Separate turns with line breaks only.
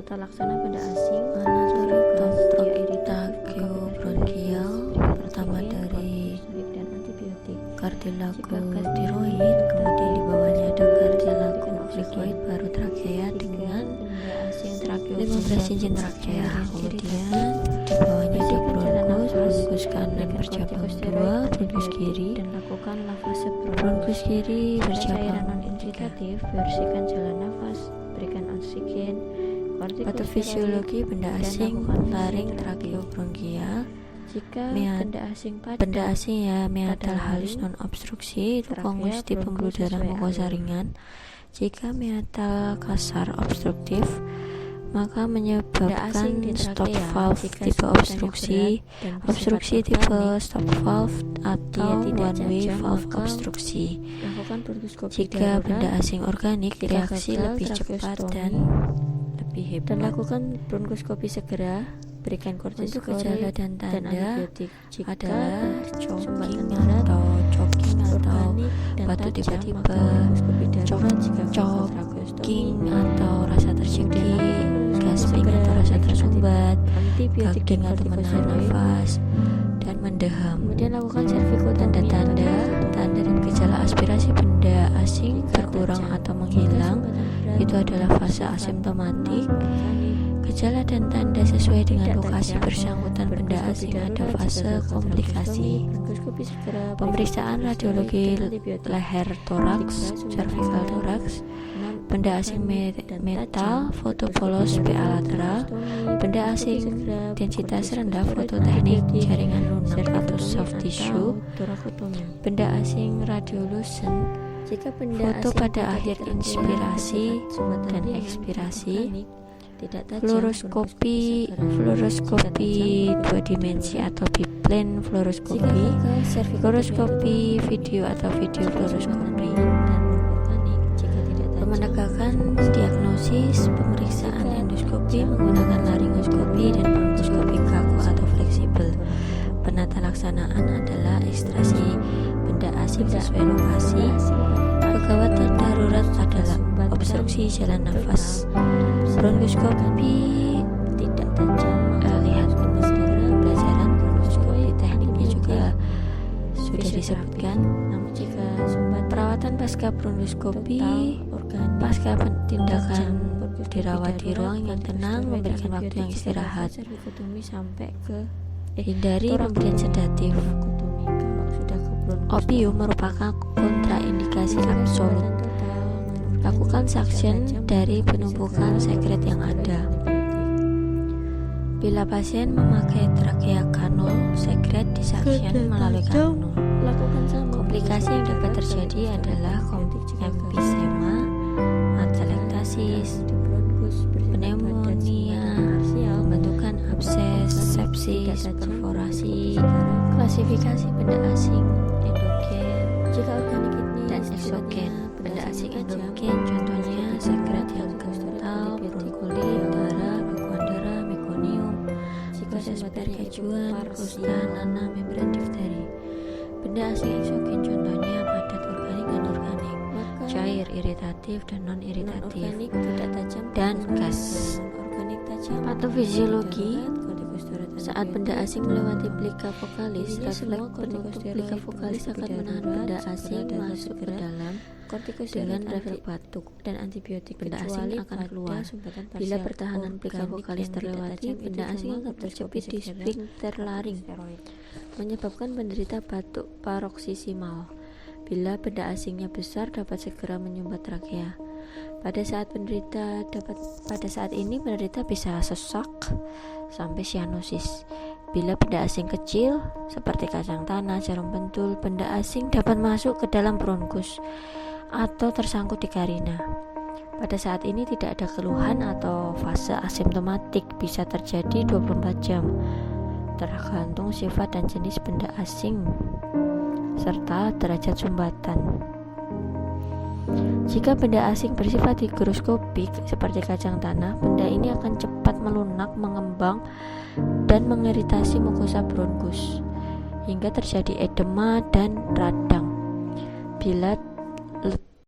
Tata laksana benda asing
tracheobronchial pertama dari
dan antibiotik.
kartilago tiroid, kemudian di bawahnya ada kartilago obliquoid, baru trakea dengan
Benda asing
15 cincin trakea. Kemudian di bawahnya ada bronkus kanan bercabang 2, bronkus kiri,
dan lakukanlah fase
bronkus kiri
cairan
bercabang
non
3.
irritatif, bersihkan jalan nafas, berikan oksigen,
Patofisiologi benda asing, laring tracheobronchial.
Jika benda asing
Benda asing ya, meatal halus non obstruksi itu kongestif pembuluh darah mukosa ringan. Jika meatal kasar obstruktif, maka menyebabkan stop valve tipe obstruksi, tipe stop valve atau one way valve obstruksi. Jika benda asing organik, reaksi lebih cepat dan lebih hebat.
Dan lakukan bronkoskopi segera, berikan
Untuk
kortikosteroid
gejala dan tanda
antibiotik. Jika
adalah
sumbatan
choking
darat,
atau
organik dan
batuk
tajam,
tiba-tiba,
maka bronkoskopi darurat. Jika
choking atau rasa tercekik, gasping atau rasa tersumbat,
antibiotik dan
gagging atau menahan
kortikosteroid.
nafas, dan mendeham.
Kemudian lakukan cervikotomi.
Tanda-tanda dan gejala aspirasi benda asing berkurang atau menghilang, itu adalah fase asimptomatik. Gejala dan tanda sesuai dengan lokasi bersangkutan benda asing ada fase komplikasi. Pemeriksaan radiologi leher toraks, cervical toraks, benda asing metal, foto polos PA lateral, benda asing densitas rendah, foto teknik jaringan lunak atau soft tissue, benda asing radiolucent, foto pada akhir inspirasi dan ekspirasi, fluoroskopi dua dimensi atau biplane fluoroskopi video atau video fluoroskopi. Menegakkan diagnosis, pemeriksaan endoskopi menggunakan laringoskopi dan bronkoskopi kaku atau fleksibel. Penata laksanaan adalah ekstraksi benda asing sesuai lokasi. Kegawatan darurat adalah obstruksi jalan nafas. Bronkoskopi tidak tajam, lihat pelajaran bronkoskopi tekniknya juga sudah disebutkan.
Namun jika
Perawatan pasca bronkoskopi, pasca tindakan dirawat di ruang yang tenang, memberikan waktu yang istirahat.
Sampai ke
Hindari pemberian sedatif. Opium merupakan kontraindikasi absolut. Lakukan suction dari penumpukan sekret yang ada. Bila pasien memakai trakea kanul, sekret disuction melalui kanul. Komplikasi yang dapat terjadi adalah emfisema, atelektasis, pneumonia, pembentukan abses, sepsis, perforasi. Klasifikasi benda asing endogen dan eksogen. Benda asing endogen contohnya sekret yang kental, bronkolin, darah, bekuan darah, mekonium, proses perkejuan, kusta, nana, membran difteri. Benda asing eksogen contohnya padat organik dan organik, cair, iritatif dan non iritatif, dan gas. Patofisiologi. Saat benda asing melewati plika vokalis, refleks penutup plika vokalis akan menahan benda asing masuk ke dalam dengan refleks batuk, dan antibiotik benda asing akan keluar. Bila pertahanan plika vokalis terlewati, benda asing akan terjepit di sphincter laring, menyebabkan penderita batuk paroksimal. Bila benda asingnya besar, dapat segera menyumbat trakea. Pada saat ini penderita bisa sesak sampai sianosis. Bila benda asing kecil seperti kacang tanah, jarum pentul, benda asing dapat masuk ke dalam bronkus atau tersangkut di karina. Pada saat ini tidak ada keluhan atau fase asimptomatik, bisa terjadi 24 jam, tergantung sifat dan jenis benda asing serta derajat sumbatan. Jika benda asing bersifat higroskopik seperti kacang tanah, benda ini akan cepat melunak, mengembang, dan mengiritasi mukosa bronkus hingga terjadi edema dan radang. Bila